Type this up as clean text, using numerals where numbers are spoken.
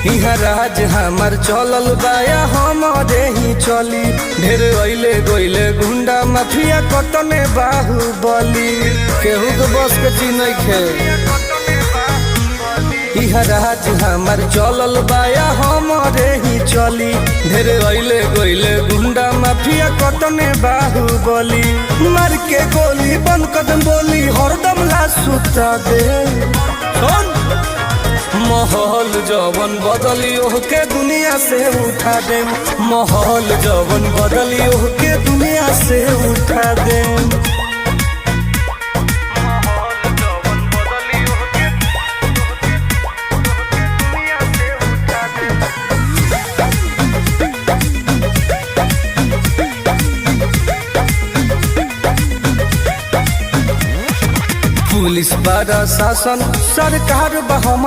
इहा राज हमार चलल बाया हमारे ही चली। ढेर अइले गइले गुंडा माफिया कतने बाहुबली, केहू के बस के चिन्ह खे। इहा राज हमार चलल बाया हमारे ही चली। ढेर अइले गइले गुंडा माफिया कतने बाहुबली, मार के गोली बन कदम बोली हरदम ला सुता दे। माहौल जवन बदली ओहके दुनिया से उठा दे। माहौल जवन बदली ओहके दुनिया से उठा दे। पुलिस प्रशासन सरकार बा